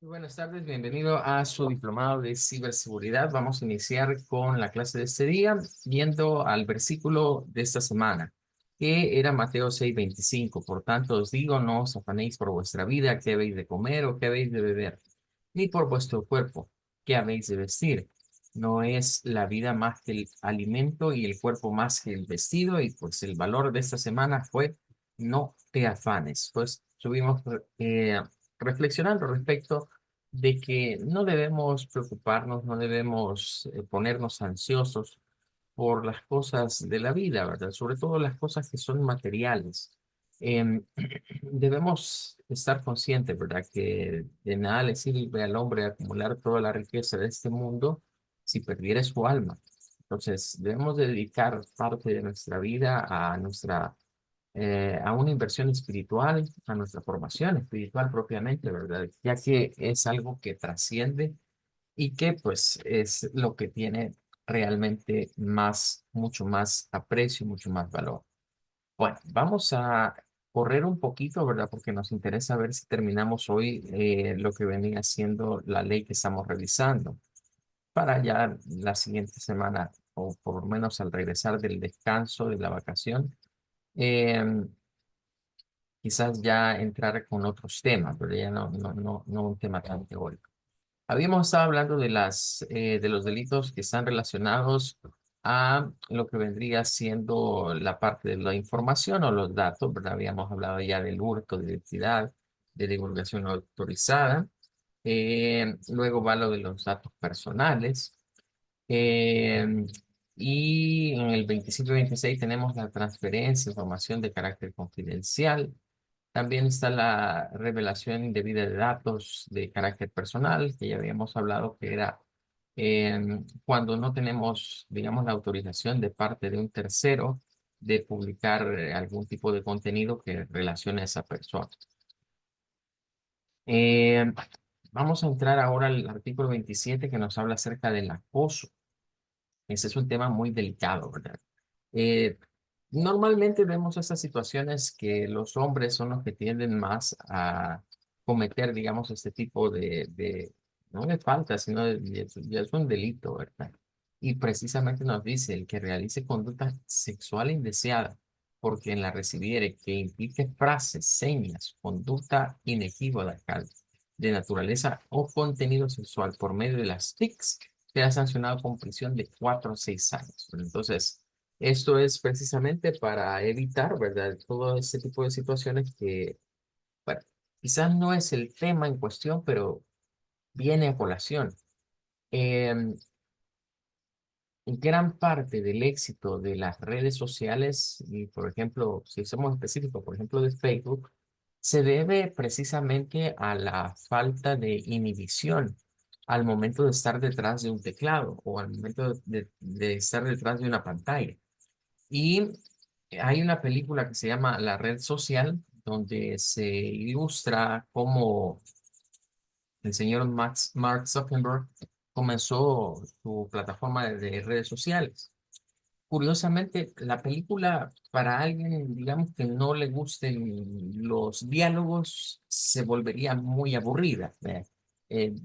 Muy buenas tardes, bienvenido a su diplomado de ciberseguridad. Vamos a iniciar con la clase de este día, viendo al versículo de esta semana, que era Mateo 6:25. Por tanto, os digo, no os afanéis por vuestra vida, qué habéis de comer o qué habéis de beber, ni por vuestro cuerpo, qué habéis de vestir. No es la vida más que el alimento y el cuerpo más que el vestido. Y pues el valor de esta semana fue no te afanes. Pues estuvimos reflexionando respecto de que no debemos preocuparnos, no debemos ponernos ansiosos por las cosas de la vida, ¿verdad? Sobre todo las cosas que son materiales. Em, Debemos estar conscientes, ¿verdad? Que de nada le sirve al hombre acumular toda la riqueza de este mundo si perdiera su alma. Entonces, debemos dedicar parte de nuestra vida a una inversión espiritual, a nuestra formación espiritual propiamente, ¿verdad? Ya que es algo que trasciende y que pues es lo que tiene realmente mucho más aprecio, mucho más valor. Bueno, vamos a correr un poquito, ¿verdad? Porque nos interesa ver si terminamos hoy lo que venía siendo la ley que estamos revisando para ya la siguiente semana, o por lo menos al regresar del descanso, de la vacación, em, quizás ya entrar con otros temas, pero ya no un tema tan teórico. Habíamos estado hablando de los delitos que están relacionados a lo que vendría siendo la parte de la información o los datos, ¿verdad? Habíamos hablado ya del hurto de identidad, de divulgación no autorizada. Luego va lo de los datos personales. eh, y en el 25 y 26 tenemos la transferencia de información de carácter confidencial. También está la revelación indebida de datos de carácter personal, que ya habíamos hablado que era cuando no tenemos, digamos, la autorización de parte de un tercero de publicar algún tipo de contenido que relacione a esa persona. Eh, Vamos a entrar ahora al artículo 27 que nos habla acerca del acoso. Ese es un tema muy delicado, ¿verdad? Eh, Normalmente vemos estas situaciones que los hombres son los que tienden más a cometer, digamos, este tipo no de falta, sino ya es un delito, ¿verdad? Y precisamente nos dice el que realice conducta sexual indeseada, porque en la recibiere que implique frases, señas, conducta inequívoca de naturaleza o contenido sexual por medio de las TICs, será sancionado con prisión de 4 a 6 años. Entonces, esto es precisamente para evitar, ¿verdad? Todo ese tipo de situaciones que, bueno, quizás no es el tema en cuestión, pero viene a colación. Em, Gran parte del éxito de las redes sociales, y por ejemplo, si somos específicos, por ejemplo, de Facebook, se debe precisamente a la falta de inhibición al momento de estar detrás de un teclado o al momento de estar detrás de una pantalla. Y hay una película que se llama La Red Social, donde se ilustra cómo el señor Mark Zuckerberg comenzó su plataforma de redes sociales. Curiosamente, la película, para alguien, digamos, que no le gusten los diálogos, se volvería muy aburrida. Eh,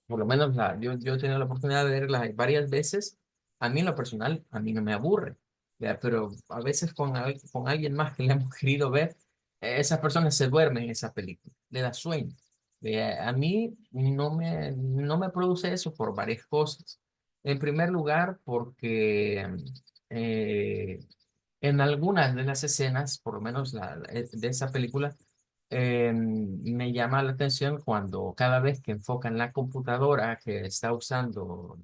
por lo menos yo he tenido la oportunidad de verla varias veces. A mí en lo personal, a mí no me aburre, ¿vea? Pero a veces con alguien más que le hemos querido ver, esas personas se duermen en esa película, le da sueño. A mí no me produce eso por varias cosas. En primer lugar, porque eh, en algunas de las escenas, por lo menos de esa película, me llama la atención cuando cada vez que enfocan la computadora que está usando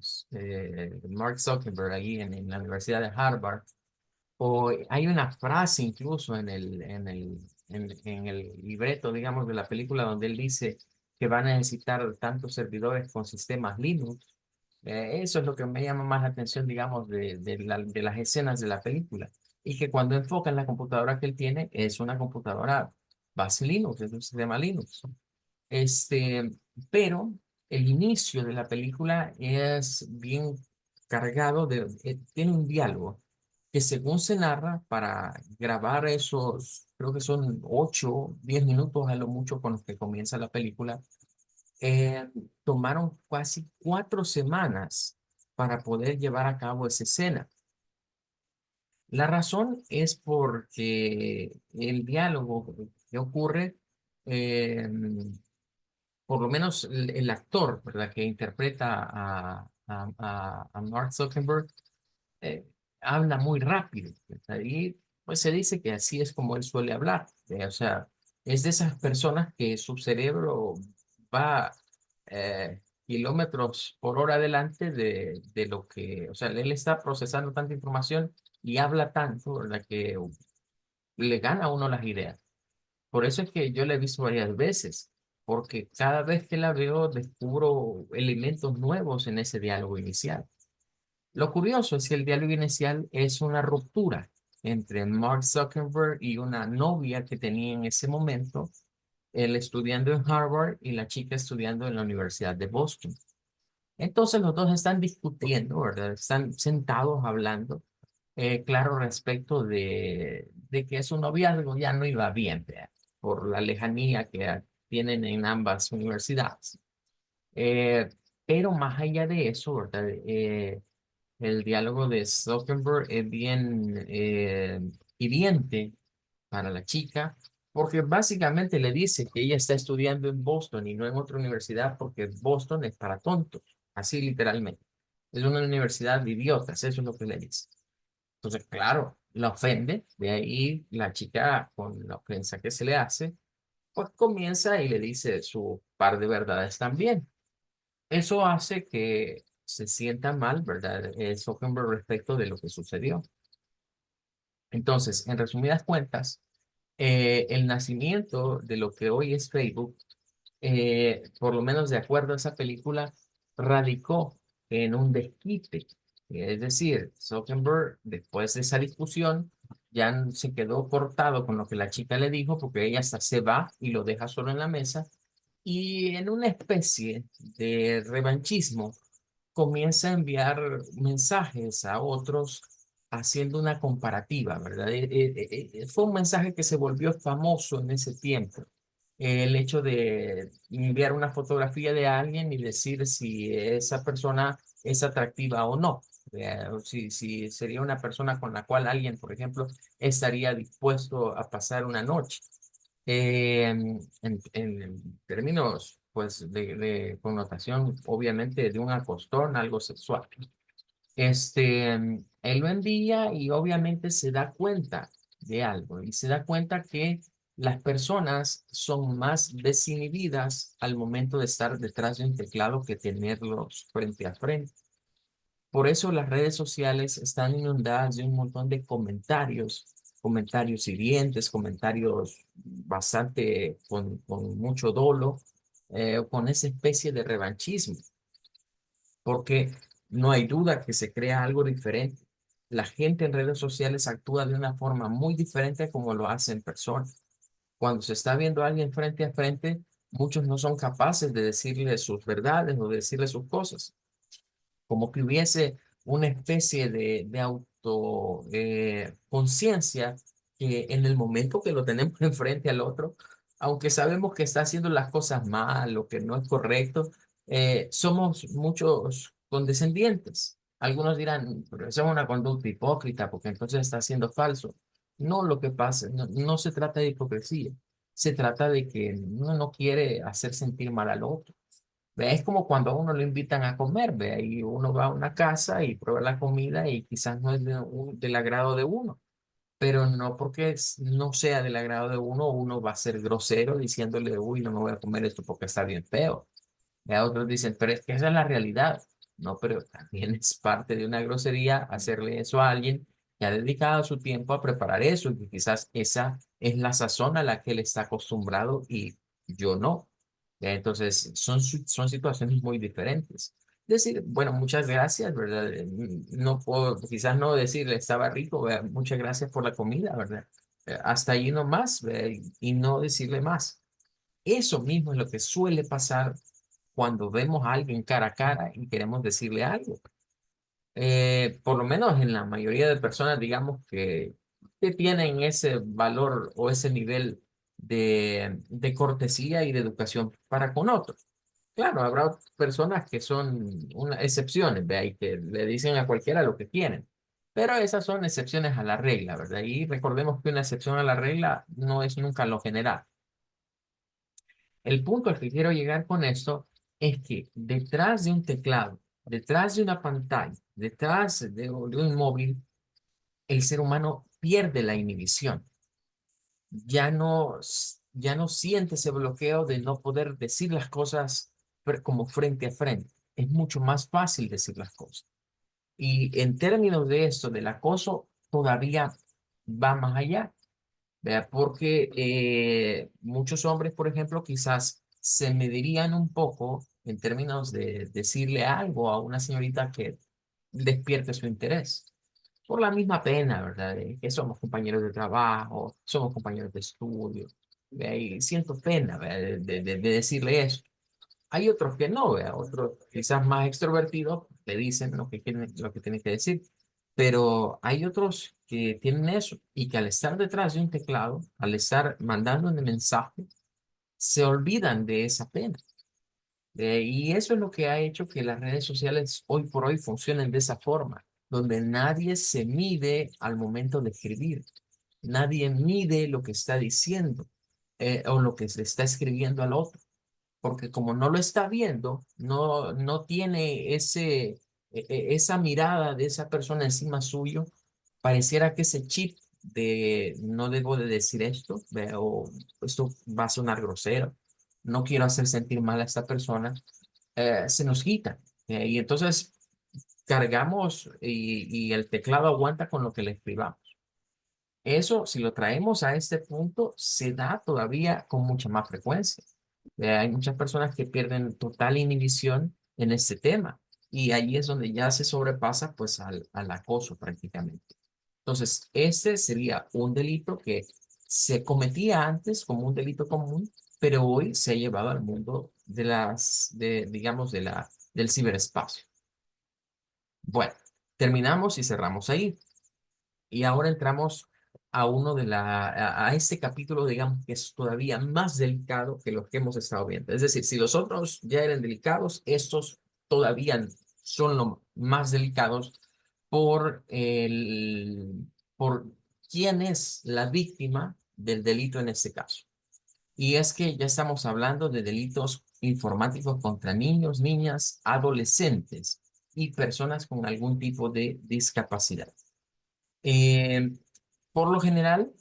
Mark Zuckerberg ahí en la Universidad de Harvard, o hay una frase incluso en el libreto, digamos, de la película donde él dice que va a necesitar tantos servidores con sistemas Linux. Eso es lo que me llama más la atención, digamos, de las escenas de la película. Y que cuando enfocan la computadora que él tiene, es una computadora base Linux, es un sistema Linux. Este, pero el inicio de la película es bien cargado tiene un diálogo que según se narra, para grabar esos, creo que son 8, 10 minutos a lo mucho con los que comienza la película, eh, tomaron casi 4 semanas para poder llevar a cabo esa escena. La razón es porque el diálogo que ocurre, eh, por lo menos el actor, ¿verdad? Que interpreta a Mark Zuckerberg, eh, habla muy rápido, ¿verdad? Y pues se dice que así es como él suele hablar. O sea, es de esas personas que su cerebro va kilómetros por hora delante de lo que, o sea, él está procesando tanta información y habla tanto, ¿verdad? Que le gana a uno las ideas. Por eso es que yo la he visto varias veces, porque cada vez que la veo descubro elementos nuevos en ese diálogo inicial. Lo curioso es que el diálogo inicial es una ruptura entre Mark Zuckerberg y una novia que tenía en ese momento, él estudiando en Harvard y la chica estudiando en la Universidad de Boston. Entonces los dos están discutiendo, ¿verdad? Están sentados hablando, claro, respecto de que su noviazgo ya no iba bien, ¿verdad? Por la lejanía que tienen en ambas universidades. Eh, pero más allá de eso, ¿verdad? El diálogo de Zuckerberg es bien hiriente para la chica, porque básicamente le dice que ella está estudiando en Boston y no en otra universidad, porque Boston es para tontos, así literalmente. Es una universidad de idiotas, eso es lo que le dice. Entonces, claro, la ofende, de ahí la chica, con la ofensa que se le hace, pues comienza y le dice su par de verdades también. Eso hace que se sienta mal, ¿verdad? Zuckerberg respecto de lo que sucedió. Entonces, en resumidas cuentas, el nacimiento de lo que hoy es Facebook, por lo menos de acuerdo a esa película, radicó en un desquite. Es decir, Zuckerberg, después de esa discusión, ya se quedó cortado con lo que la chica le dijo, porque ella hasta se va y lo deja solo en la mesa, y en una especie de revanchismo comienza a enviar mensajes a otros haciendo una comparativa, ¿verdad? Fue un mensaje que se volvió famoso en ese tiempo. El hecho de enviar una fotografía de alguien y decir si esa persona es atractiva o no. O si sería una persona con la cual alguien, por ejemplo, estaría dispuesto a pasar una noche. En términos, pues, de connotación, obviamente, de un acostón, algo sexual. Él lo envía y obviamente se da cuenta de algo y se da cuenta que las personas son más desinhibidas al momento de estar detrás de un teclado que tenerlos frente a frente. Por eso las redes sociales están inundadas de un montón de comentarios, comentarios hirientes, comentarios bastante con mucho dolo, con esa especie de revanchismo, porque no hay duda que se crea algo diferente. La gente en redes sociales actúa de una forma muy diferente a como lo hace en persona. Cuando se está viendo a alguien frente a frente, muchos no son capaces de decirle sus verdades o de decirle sus cosas, como que hubiese una especie de auto conciencia que en el momento que lo tenemos enfrente al otro, aunque sabemos que está haciendo las cosas mal o que no es correcto, somos muchos condescendientes. Algunos dirán, pero eso es una conducta hipócrita porque entonces está siendo falso. No, lo que pasa, no se trata de hipocresía, se trata de que uno no quiere hacer sentir mal al otro. Ve, es como cuando a uno lo invitan a comer, ve, y uno va a una casa y prueba la comida y quizás no es del agrado de uno, pero no porque no sea del agrado de uno, uno va a ser grosero diciéndole, uy, no me voy a comer esto porque está bien feo. Ya otros dicen, pero es que esa es la realidad. No, pero también es parte de una grosería hacerle eso a alguien que ha dedicado su tiempo a preparar eso y que quizás esa es la sazón a la que él está acostumbrado y yo no. Ya, entonces, son situaciones muy diferentes. Decir, bueno, muchas gracias, ¿verdad? No puedo, quizás no decirle, estaba rico, ¿verdad? Muchas gracias por la comida, ¿verdad? Hasta ahí nomás, ¿verdad? Y no decirle más. Eso mismo es lo que suele pasar cuando vemos a alguien cara a cara y queremos decirle algo. Por lo menos en la mayoría de personas, digamos que tienen ese valor o ese nivel de cortesía y de educación para con otros. Claro, habrá personas que son excepciones, ¿ve? Y que le dicen a cualquiera lo que quieren. Pero esas son excepciones a la regla, ¿verdad? Y recordemos que una excepción a la regla no es nunca lo general. El punto al que quiero llegar con esto es que detrás de un teclado, detrás de una pantalla, detrás de un móvil, el ser humano pierde la inhibición. Ya no siente ese bloqueo de no poder decir las cosas como frente a frente. Es mucho más fácil decir las cosas. Y en términos de esto, del acoso, todavía va más allá. ¿Vea? Porque muchos hombres, por ejemplo, quizás se medirían un poco en términos de decirle algo a una señorita que despierte su interés. Por la misma pena, ¿verdad? De que somos compañeros de trabajo, somos compañeros de estudio. ¿Vea? Y siento pena, ¿vea? De decirle eso. Hay otros que no, ¿vea? Otros quizás más extrovertidos le dicen lo que quieren, lo que tienen que decir. Pero hay otros que tienen eso y que al estar detrás de un teclado, al estar mandando un mensaje, se olvidan de esa pena. Y eso es lo que ha hecho que las redes sociales hoy por hoy funcionen de esa forma, donde nadie se mide al momento de escribir, nadie mide lo que está diciendo o lo que se está escribiendo al otro porque como no lo está viendo, no tiene esa mirada de esa persona encima suyo, pareciera que ese chip de no debo de decir esto, o esto va a sonar grosero, no quiero hacer sentir mal a esta persona, se nos quita. Y entonces cargamos y el teclado aguanta con lo que le escribamos. Eso, si lo traemos a este punto, se da todavía con mucha más frecuencia. Hay muchas personas que pierden total inhibición en este tema y ahí es donde ya se sobrepasa pues al acoso prácticamente. Entonces, este sería un delito que se cometía antes como un delito común, pero hoy se ha llevado al mundo digamos, del ciberespacio. Bueno, terminamos y cerramos ahí. Y ahora entramos a a este capítulo, digamos, que es todavía más delicado que los que hemos estado viendo. Es decir, si los otros ya eran delicados, estos todavía son los más delicados por quién es la víctima del delito en este caso. Y es que ya estamos hablando de delitos informáticos contra niños, niñas, adolescentes y personas con algún tipo de discapacidad. Eh, por lo general,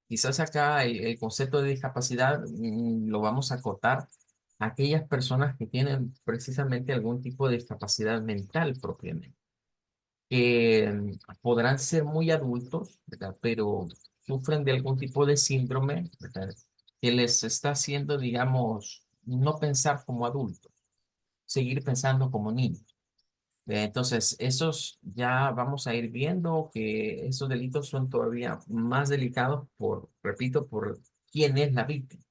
quizás acá el concepto de discapacidad lo vamos a acotar a aquellas personas que tienen precisamente algún tipo de discapacidad mental propiamente, que podrán ser muy adultos, ¿verdad? Pero sufren de algún tipo de síndrome, ¿verdad? Que les está haciendo, digamos, no pensar como adultos, seguir pensando como niños. Entonces, esos ya vamos a ir viendo que esos delitos son todavía más delicados repito, por quién es la víctima.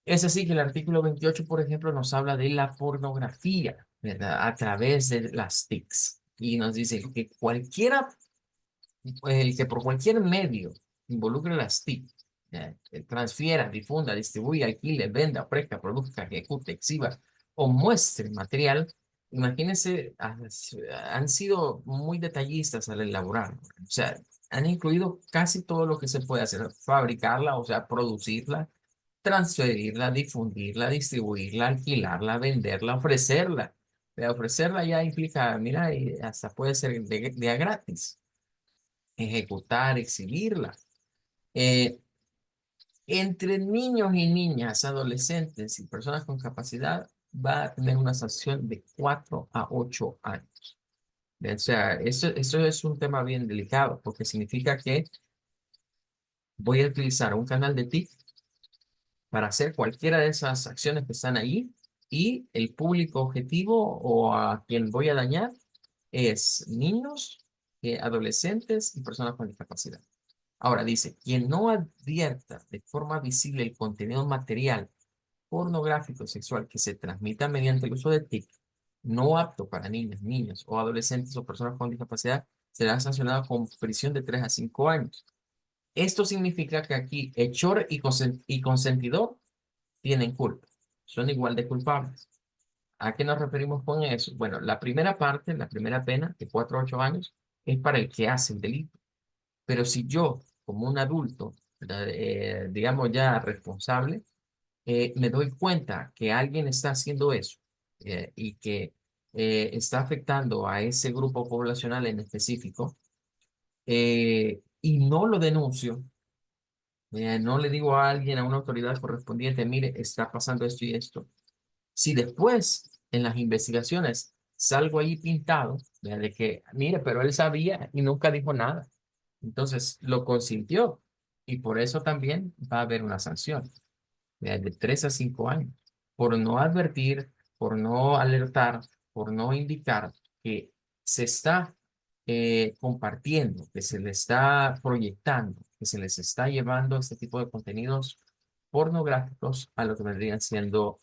Es así que el artículo 28, por ejemplo, nos habla de la pornografía, ¿verdad? A través de las TICs. Y nos dice que el que por cualquier medio involucre las TIC, transfiera, difunda, distribuya, alquile, venda, ofrezca, produzca, ejecute, exhiba o muestre material, imagínense, han sido muy detallistas al elaborar. O sea, han incluido casi todo lo que se puede hacer, fabricarla, o sea, producirla, transferirla, difundirla, distribuirla, alquilarla, venderla, ofrecerla. Ofrecerla ya implica, mira, hasta puede ser de a gratis ejecutar, exhibirla. Eh, Entre niños y niñas, adolescentes y personas con capacidad, va a tener una sanción de 4 a 8 años. O sea, eso es un tema bien delicado porque significa que voy a utilizar un canal de TIC para hacer cualquiera de esas acciones que están ahí y el público objetivo o a quien voy a dañar es niños, adolescentes y personas con discapacidad. Ahora dice, quien no advierta de forma visible el contenido material pornográfico sexual que se transmita mediante el uso de TIC, no apto para niños, niños o adolescentes o personas con discapacidad, será sancionado con prisión de 3 a 5 años. Esto significa que aquí hechor y consentidor tienen culpa. O son igual de culpables. ¿A qué nos referimos con eso? Bueno, la primera parte, la primera pena de 4 a 8 años es para el que hace el delito. Pero si yo, como un adulto, ¿verdad? Digamos ya responsable, me doy cuenta que alguien está haciendo eso y que está afectando a ese grupo poblacional en específico y no lo denuncio, no le digo a alguien, a una autoridad correspondiente, mire, está pasando esto y esto. Si después en las investigaciones salgo ahí pintado, de que, mire, pero él sabía y nunca dijo nada, entonces lo consintió y por eso también va a haber una sanción de 3 a 5 años por no advertir, por no alertar, por no indicar que se está compartiendo, que se le está proyectando, que se les está llevando este tipo de contenidos pornográficos a lo que vendrían siendo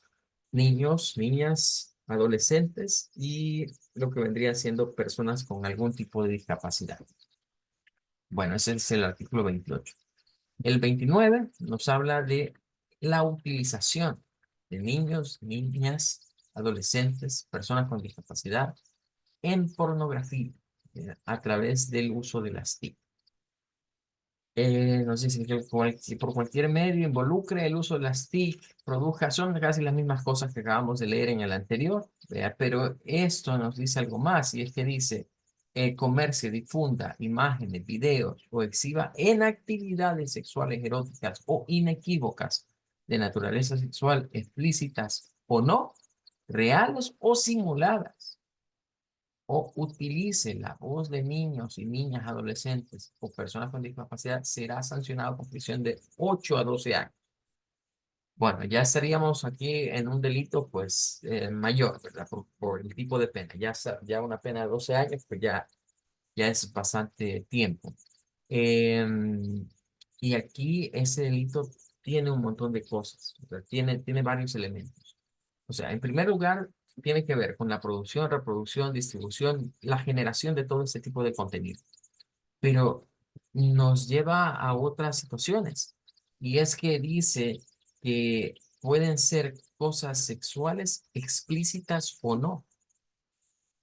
niños, niñas, adolescentes y lo que vendrían siendo personas con algún tipo de discapacidad. Bueno, ese es el artículo 28. El 29 nos habla de la utilización de niños, niñas, adolescentes, personas con discapacidad en pornografía a través del uso de las TIC. No sé si por cualquier medio involucre el uso de las TIC, produzca, son casi las mismas cosas que acabamos de leer en el anterior, ¿vea? Pero esto nos dice algo más y es que dice, comercio, difunda imágenes, videos o exhiba en actividades sexuales eróticas o inequívocas de naturaleza sexual explícitas o no, reales o simuladas o utilice la voz de niños y niñas, adolescentes o personas con discapacidad, será sancionado con prisión de 8 a 12 años. Bueno, ya estaríamos aquí en un delito pues mayor, ¿verdad? Por el tipo de pena. Ya una pena de 12 años, pues ya es bastante tiempo. Y aquí ese delito tiene un montón de cosas, ¿verdad? Tiene varios elementos. O sea, en primer lugar, tiene que ver con la producción, reproducción, distribución, la generación de todo este tipo de contenido. Pero nos lleva a otras situaciones. Y es que dice que pueden ser cosas sexuales explícitas o no.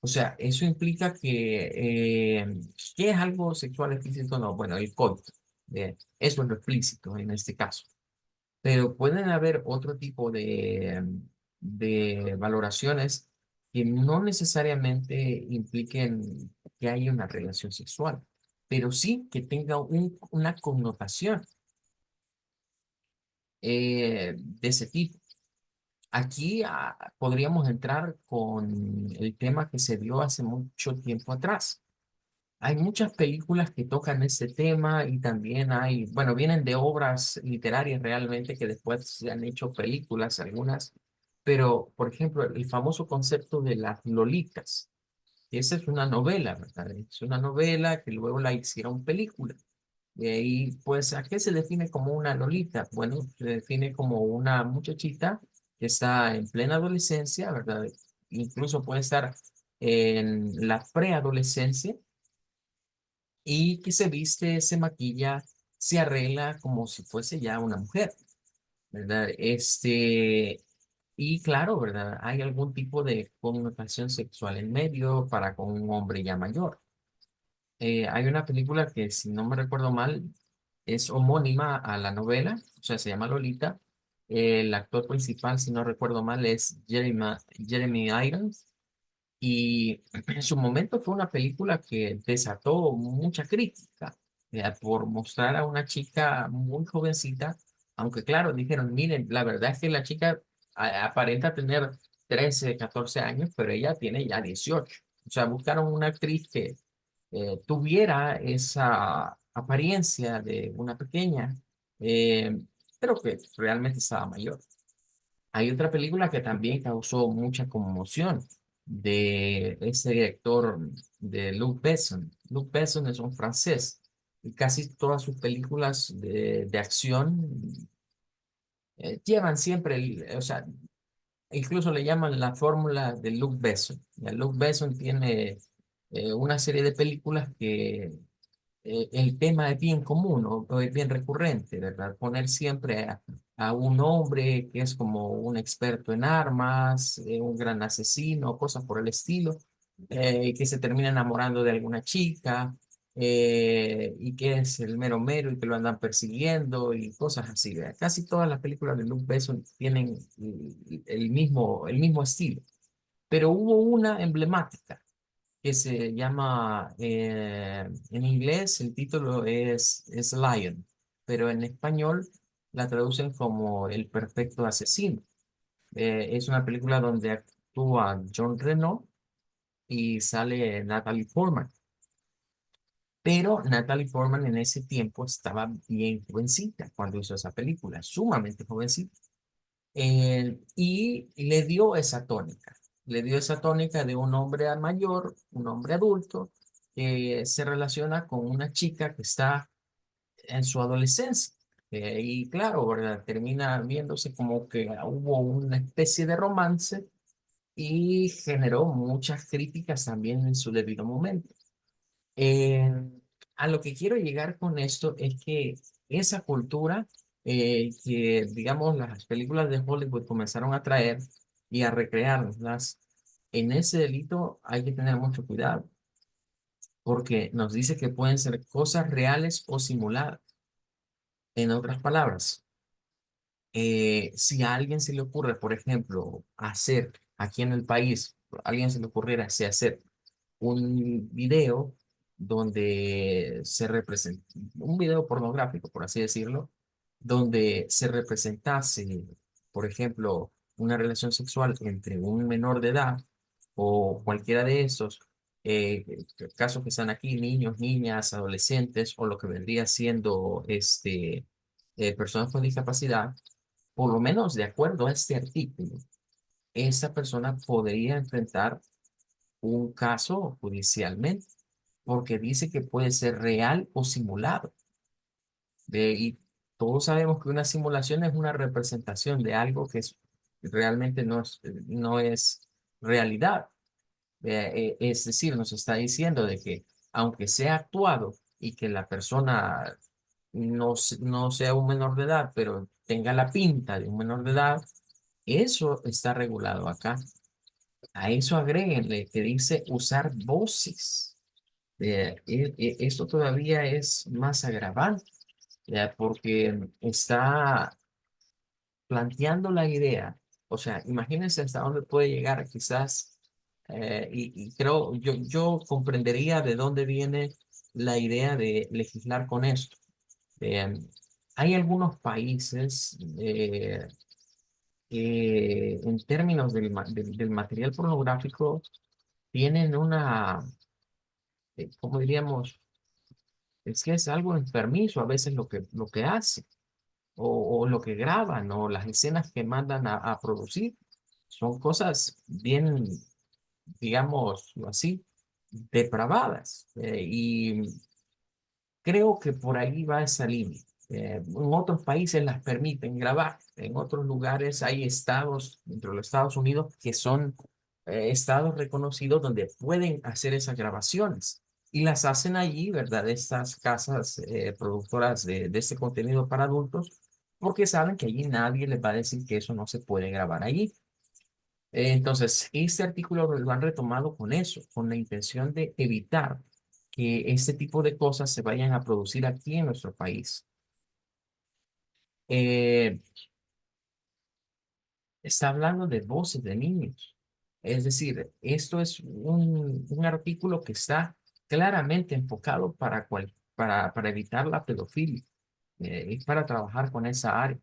O sea, eso implica que, ¿qué es algo sexual explícito o no? Bueno, el coito. Eso es lo explícito en este caso. Pero pueden haber otro tipo de valoraciones que no necesariamente impliquen que haya una relación sexual, pero sí que tenga una connotación de ese tipo. Aquí podríamos entrar con el tema que se dio hace mucho tiempo atrás. Hay muchas películas que tocan este tema y también hay, bueno, vienen de obras literarias realmente que después se han hecho películas, algunas, pero por ejemplo, el famoso concepto de las lolitas, esa es una novela, ¿verdad? Es una novela que luego la hicieron película. Y ahí, pues, ¿a qué se define como una lolita? Bueno, se define como una muchachita que está en plena adolescencia, ¿verdad? Incluso puede estar en la preadolescencia y que se viste, se maquilla, se arregla como si fuese ya una mujer, ¿verdad? Y claro, ¿verdad? Hay algún tipo de connotación sexual en medio para con un hombre ya mayor. Hay una película que, si no me recuerdo mal, es homónima a la novela, o sea, se llama Lolita. El actor principal, si no recuerdo mal, es Jeremy Irons. Y en su momento fue una película que desató mucha crítica por mostrar a una chica muy jovencita, aunque claro, dijeron, miren, la verdad es que la chica aparenta tener 13 14 años, pero ella tiene ya 18. O sea, buscaron una actriz que tuviera esa apariencia de una pequeña, eh, pero que realmente estaba mayor. Hay otra película que también causó mucha conmoción de este director de Luc Besson. Luc Besson es un francés y casi todas sus películas de acción llevan siempre, o sea, incluso le llaman la fórmula de Luc Besson. Ya Luc Besson tiene una serie de películas que el tema es bien común o es bien recurrente, ¿verdad? Poner siempre a un hombre que es como un experto en armas, un gran asesino, cosas por el estilo, que se termina enamorando de alguna chica, y que es el mero mero y que lo andan persiguiendo y cosas así. ¿Verdad? Casi todas las películas de Luc Besson tienen el mismo estilo, pero hubo una emblemática que se llama, en inglés el título es Lion, pero en español la traducen como El Perfecto Asesino. Es una película donde actúa John Reno y sale Natalie Portman, pero Natalie Portman en ese tiempo estaba bien jovencita cuando hizo esa película, sumamente jovencita. Y le dio esa tónica. Le dio esa tónica de un hombre mayor, un hombre adulto, que se relaciona con una chica que está en su adolescencia. Y claro, ¿verdad? Termina viéndose como que hubo una especie de romance y generó muchas críticas también en su debido momento. Eh, a lo que quiero llegar con esto es que esa cultura, que digamos las películas de Hollywood comenzaron a traer y a recrearlas, en ese delito hay que tener mucho cuidado porque nos dice que pueden ser cosas reales o simuladas. En otras palabras, si a alguien se le ocurre, por ejemplo, hacer aquí en el país, a alguien se le ocurriera así hacer un video donde se representa, un video pornográfico, por así decirlo, donde se representase, por ejemplo, una relación sexual entre un menor de edad o cualquiera de esos, eh, casos que están aquí, niños, niñas, adolescentes o lo que vendría siendo personas con discapacidad, por lo menos de acuerdo a este artículo, esa persona podría enfrentar un caso judicialmente, porque dice que puede ser real o simulado. Y todos sabemos que una simulación es una representación de algo que realmente no es realidad. Es decir, nos está diciendo de que aunque sea actuado y que la persona no sea un menor de edad, pero tenga la pinta de un menor de edad, eso está regulado acá. A eso agréguenle que dice usar voces. Esto todavía es más agravante, ya, porque está planteando la idea. O sea, imagínense hasta dónde puede llegar quizás, y creo, yo comprendería de dónde viene la idea de legislar con esto. Eh, Hay algunos países, que en términos del material pornográfico tienen ¿cómo diríamos? Es que es algo enfermizo a veces lo que hace, o lo que graban, o las escenas que mandan a producir. Son cosas bien, digamos así, depravadas. Y creo que por ahí va esa línea. En otros países las permiten grabar, en otros lugares hay estados, dentro de los Estados Unidos, que son estados reconocidos donde pueden hacer esas grabaciones y las hacen allí, ¿verdad? Estas casas productoras de este contenido para adultos, porque saben que allí nadie les va a decir que eso no se puede grabar allí. Entonces, este artículo lo han retomado con eso, con la intención de evitar que este tipo de cosas se vayan a producir aquí en nuestro país. Eh, Está hablando de voces de niños. Es decir, esto es un artículo que está claramente enfocado para evitar la pedofilia, y para trabajar con esa área.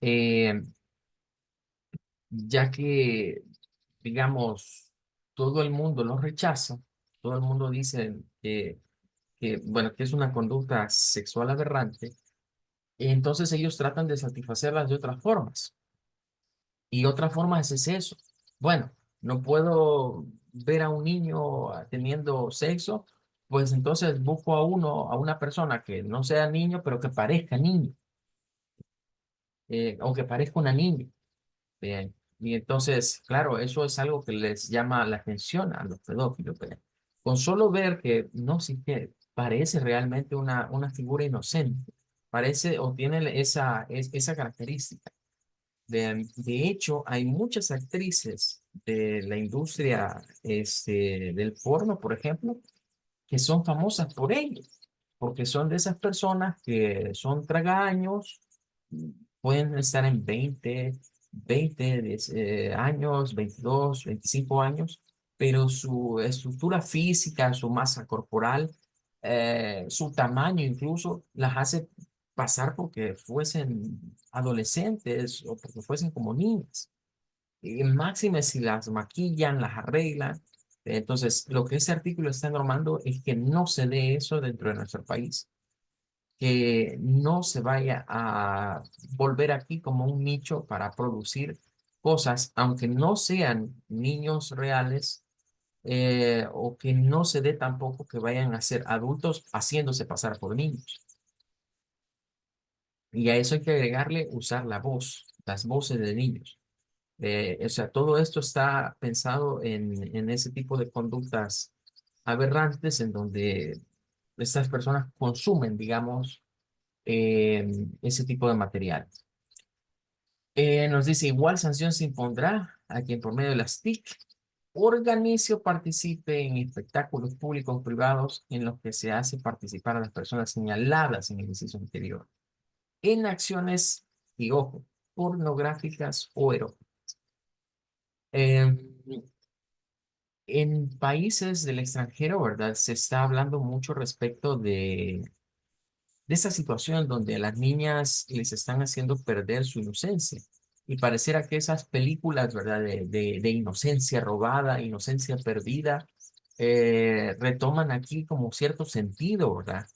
Eh, ya que, digamos, todo el mundo lo rechaza, todo el mundo dice bueno, que es una conducta sexual aberrante, entonces ellos tratan de satisfacerlas de otras formas. Y otra forma es eso. Bueno, no puedo ver a un niño teniendo sexo, pues entonces busco a una persona que no sea niño, pero que parezca niño, o que parezca una niña. Bien. Y entonces, claro, eso es algo que les llama la atención a los pedófilos. Bien. Con solo ver que no, sí que parece realmente una figura inocente. parece o tiene esa característica. De hecho, hay muchas actrices de la industria del porno, por ejemplo, que son famosas por ello, porque son de esas personas que son tragaños, pueden estar en 20 años, 22, 25 años, pero su estructura física, su masa corporal, su tamaño incluso, las hace pasar porque fuesen adolescentes o porque fuesen como niñas. Y máxime si las maquillan, las arreglan. Entonces, lo que ese artículo está normando es que no se dé eso dentro de nuestro país, que no se vaya a volver aquí como un nicho para producir cosas, aunque no sean niños reales, o que no se dé tampoco que vayan a ser adultos haciéndose pasar por niños. Y a eso hay que agregarle usar la voz, las voces de niños. O sea, todo esto está pensado en ese tipo de conductas aberrantes en donde estas personas consumen, digamos, ese tipo de material. Nos dice, igual sanción se impondrá a quien por medio de las TIC organice o participe en espectáculos públicos o privados en los que se hace participar a las personas señaladas en el inciso anterior, en acciones, y ojo, pornográficas o eróticas. Eh, En países del extranjero, ¿verdad? Se está hablando mucho respecto de esa situación donde a las niñas les están haciendo perder su inocencia. Y pareciera que esas películas, ¿verdad? De inocencia robada, inocencia perdida, retoman aquí como cierto sentido, ¿verdad?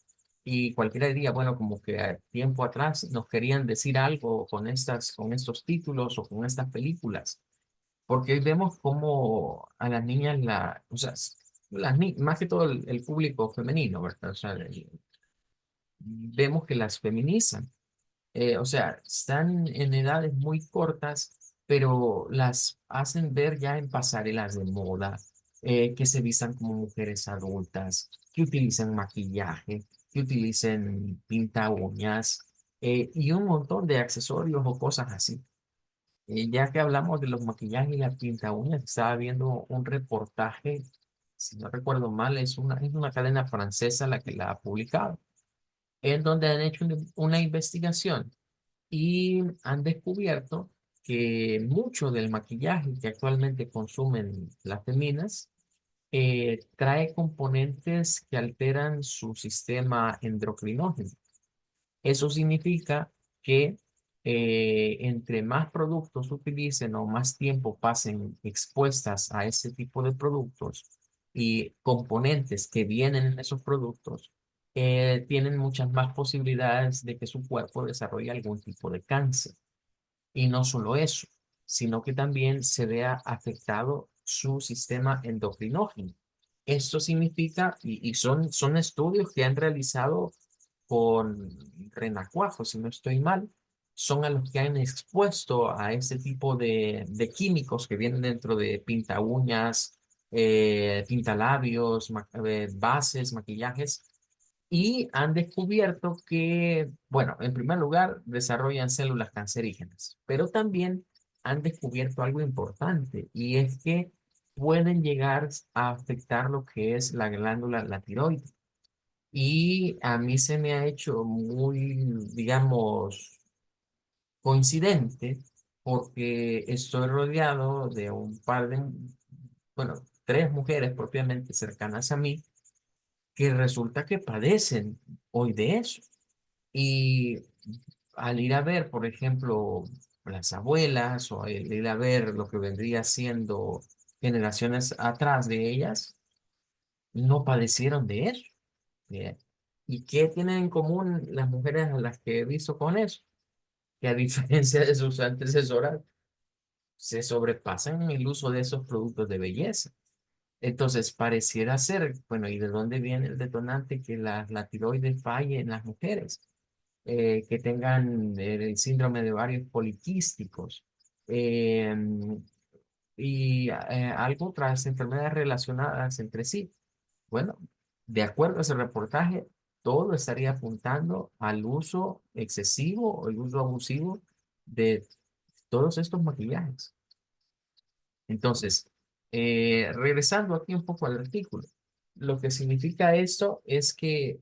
Y cualquiera diría, bueno, como que tiempo atrás nos querían decir algo con estos títulos o con estas películas. Porque vemos cómo a las niñas, o sea, más que todo el público femenino, ¿verdad? O sea, vemos que las feminizan. O sea, están en edades muy cortas, pero las hacen ver ya en pasarelas de moda, que se vistan como mujeres adultas, que utilicen maquillaje, que utilicen pinta uñas, y un montón de accesorios o cosas así. Ya que hablamos de los maquillajes y la pinta uñas, estaba viendo un reportaje, si no recuerdo mal, es una cadena francesa la que la ha publicado, en donde han hecho una investigación y han descubierto que mucho del maquillaje que actualmente consumen las feminas trae componentes que alteran su sistema endocrinógeno. Eso significa que entre más productos utilicen o más tiempo pasen expuestas a ese tipo de productos y componentes que vienen en esos productos, tienen muchas más posibilidades de que su cuerpo desarrolle algún tipo de cáncer. Y no solo eso, sino que también se vea afectado su sistema endocrinógeno. Esto significa, y son estudios que han realizado con renacuajos, si no estoy mal, son a los que han expuesto a este tipo de químicos que vienen dentro de pinta uñas, pintalabios, bases, maquillajes, y han descubierto que, bueno, en primer lugar, desarrollan células cancerígenas, pero también han descubierto algo importante y es que pueden llegar a afectar lo que es la glándula la tiroides. Y a mí se me ha hecho muy, digamos, coincidente porque estoy rodeado de un par de, bueno, tres mujeres propiamente cercanas a mí que resulta que padecen hoy de eso. Y al ir a ver, por ejemplo, las abuelas o al ir a ver lo que vendría siendo generaciones atrás de ellas, no padecieron de eso. Bien. ¿Y qué tienen en común las mujeres a las que he visto con eso? Que a diferencia de sus antecesoras, se sobrepasan en el uso de esos productos de belleza. Entonces, pareciera ser, bueno, ¿y de dónde viene el detonante que la tiroides falle en las mujeres? Que tengan el síndrome de ovarios poliquísticos, eh, y algo otras enfermedades relacionadas entre sí. Bueno, de acuerdo a ese reportaje, todo estaría apuntando al uso excesivo o el uso abusivo de todos estos maquillajes. Entonces, regresando aquí un poco al artículo, lo que significa esto es que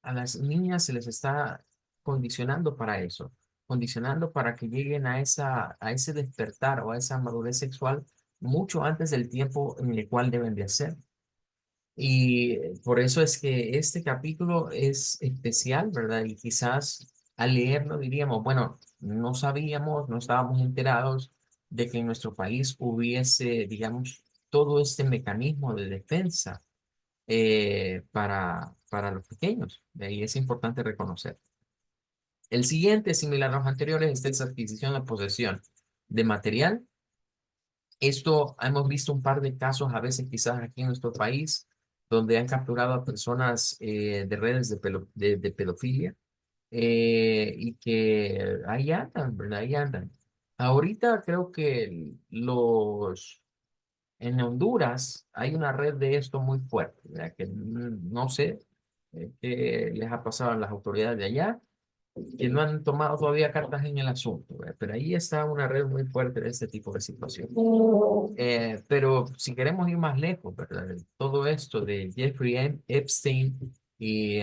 a las niñas se les está condicionando para eso, condicionando para que lleguen a ese despertar o a esa madurez sexual mucho antes del tiempo en el cual deben de hacer. Y por eso es que este capítulo es especial, ¿verdad? Y quizás al leerlo diríamos, bueno, no sabíamos, no estábamos enterados de que en nuestro país hubiese, digamos, todo este mecanismo de defensa para los pequeños. De ahí es importante reconocer. El siguiente, similar a los anteriores, es la adquisición o posesión de material. Esto hemos visto un par de casos, a veces quizás aquí en nuestro país, donde han capturado a personas de redes de pedofilia y que ahí andan, ¿verdad? Ahí andan. Ahorita creo que en Honduras hay una red de esto muy fuerte, ¿verdad? Que no sé qué les ha pasado a las autoridades de allá, que no han tomado todavía cartas en el asunto, ¿verdad? Pero ahí está una red muy fuerte de este tipo de situaciones. Pero si queremos ir más lejos, ¿verdad? Todo esto de Epstein y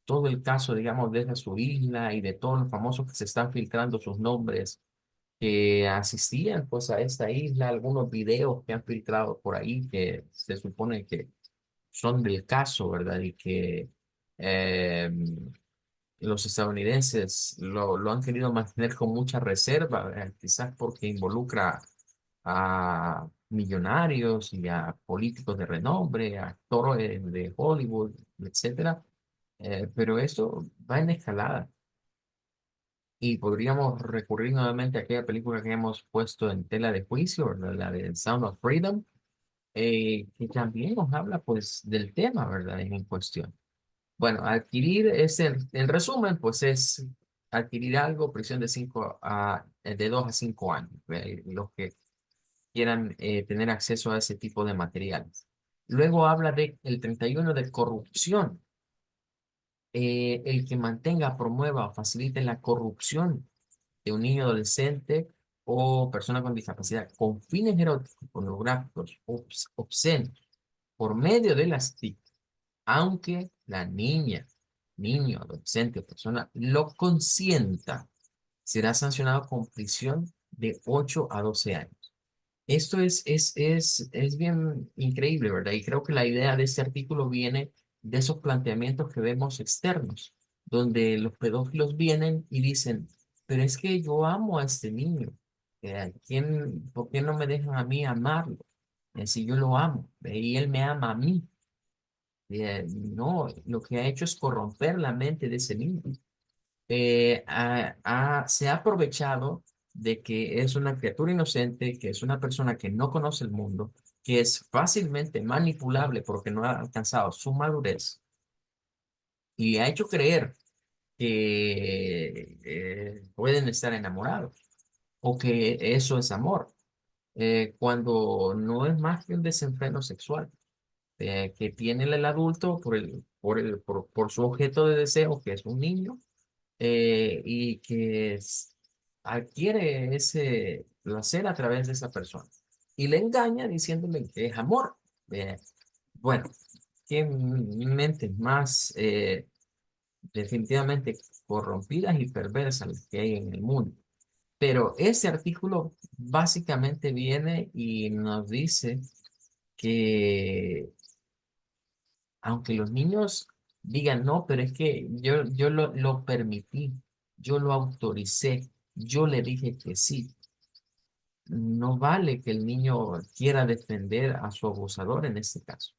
todo el caso, digamos, desde su isla y de todos los famosos que se están filtrando sus nombres que asistían pues a esta isla, algunos videos que han filtrado por ahí que se supone que son del caso, ¿verdad? Y que eh, los estadounidenses lo han querido mantener con mucha reserva, quizás porque involucra a millonarios y a políticos de renombre, a actores de Hollywood, etcétera. Pero esto va en escalada y podríamos recurrir nuevamente a aquella película que hemos puesto en tela de juicio, ¿verdad? La de Sound of Freedom, que también nos habla pues del tema, ¿verdad? En cuestión. Bueno, adquirir es, en resumen, pues es adquirir algo, prisión de 2 a 5 años, los que quieran tener acceso a ese tipo de materiales. Luego habla de el 31 de corrupción, el que mantenga, promueva o facilite la corrupción de un niño adolescente o persona con discapacidad con fines eróticos, pornográficos, obscenos, por medio de las TIC, aunque la niña, niño, adolescente o persona lo consienta, será sancionado con prisión de 8 a 12 años. Esto es bien increíble, ¿verdad? Y creo que la idea de este artículo viene de esos planteamientos que vemos externos, donde los pedófilos vienen y dicen, pero es que yo amo a este niño. ¿Por qué no me dejan a mí amarlo? Si yo lo amo, y él me ama a mí. No, lo que ha hecho es corromper la mente de ese niño. Se ha aprovechado de que es una criatura inocente, que es una persona que no conoce el mundo, que es fácilmente manipulable porque no ha alcanzado su madurez y ha hecho creer que pueden estar enamorados o que eso es amor, cuando no es más que un desenfreno sexual que tiene el adulto por su objeto de deseo, que es un niño y que adquiere ese placer a través de esa persona y le engaña diciéndole que es amor. Eh, bueno, qué mentes más definitivamente corrompidas y perversas las que hay en el mundo. Pero ese artículo básicamente viene y nos dice que aunque los niños digan, no, pero es que yo lo permití, yo lo autoricé, yo le dije que sí, no vale que el niño quiera defender a su abusador en este caso.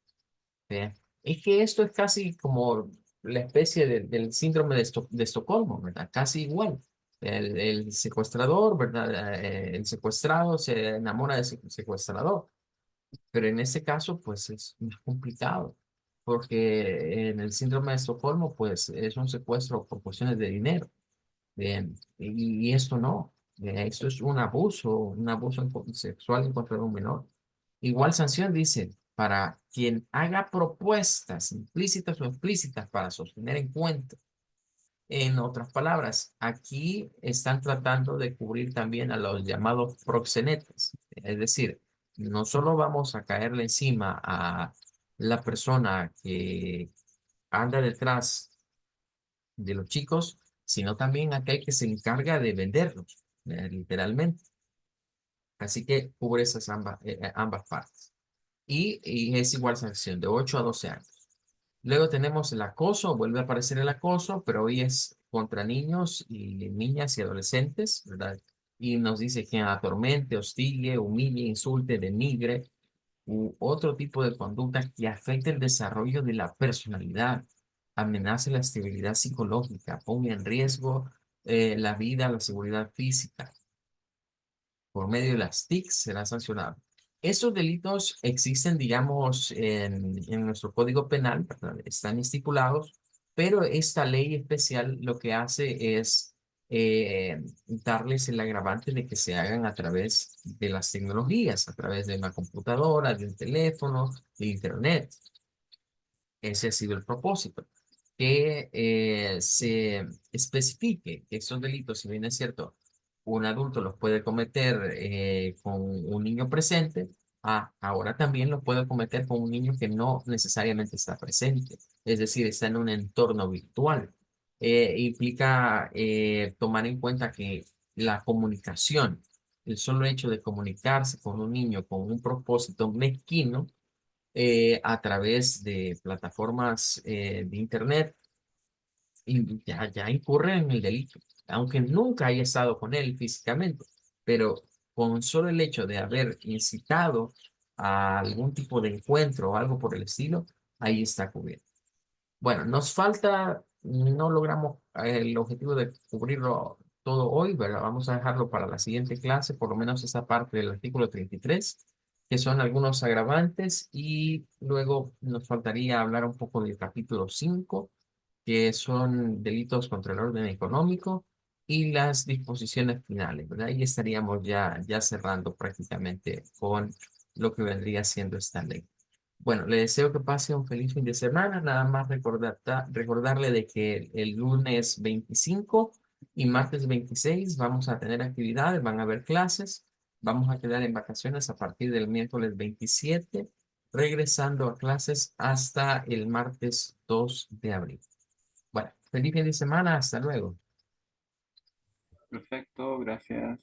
¿Ve? Es que esto es casi como la especie del síndrome de Estocolmo, ¿verdad? Casi igual. El secuestrador, ¿verdad? El secuestrado se enamora del secuestrador. Pero en ese caso, pues es más complicado, porque en el síndrome de Estocolmo, pues es un secuestro por cuestiones de dinero. Bien, y esto no, esto es un abuso sexual en contra de un menor. Igual sanción dice, para quien haga propuestas implícitas o explícitas para sostener encuentros. En otras palabras, aquí están tratando de cubrir también a los llamados proxenetas. Es decir, no solo vamos a caerle encima a la persona que anda detrás de los chicos, sino también aquel que se encarga de venderlos, literalmente. Así que cubre esas ambas partes. Y es igual sanción de 8 a 12 años. Luego tenemos el acoso, vuelve a aparecer el acoso, pero hoy es contra niños y niñas y adolescentes, ¿verdad? Y nos dice que atormente, hostigue, humille, insulte, denigre u otro tipo de conducta que afecte el desarrollo de la personalidad, amenace la estabilidad psicológica, ponga en riesgo la vida, la seguridad física por medio de las TIC será sancionado. Estos delitos existen, digamos, en nuestro Código Penal, ¿verdad? Están estipulados, pero esta ley especial lo que hace es darles el agravante de que se hagan a través de las tecnologías, a través de una computadora, de un teléfono, de internet. Ese ha sido el propósito, que se especifique que estos delitos, si bien es cierto, un adulto los puede cometer con un niño presente, ahora también los puede cometer con un niño que no necesariamente está presente, es decir, está en un entorno virtual. Implica tomar en cuenta que la comunicación, el solo hecho de comunicarse con un niño con un propósito mezquino, a través de plataformas de Internet y ya incurre en el delito, aunque nunca haya estado con él físicamente, pero con solo el hecho de haber incitado a algún tipo de encuentro o algo por el estilo, ahí está cubierto. Bueno, nos falta, no logramos el objetivo de cubrirlo todo hoy, ¿verdad? Vamos a dejarlo para la siguiente clase, por lo menos esa parte del artículo 33, que son algunos agravantes, y luego nos faltaría hablar un poco del capítulo 5, que son delitos contra el orden económico y las disposiciones finales, ¿verdad? Y estaríamos ya cerrando prácticamente con lo que vendría siendo esta ley. Bueno, le deseo que pase un feliz fin de semana. Nada más recordarle de que el lunes 25 y martes 26 vamos a tener actividades, van a haber clases. Vamos a quedar en vacaciones a partir del miércoles 27, regresando a clases hasta el martes 2 de abril. Bueno, feliz fin de semana. Hasta luego. Perfecto, gracias.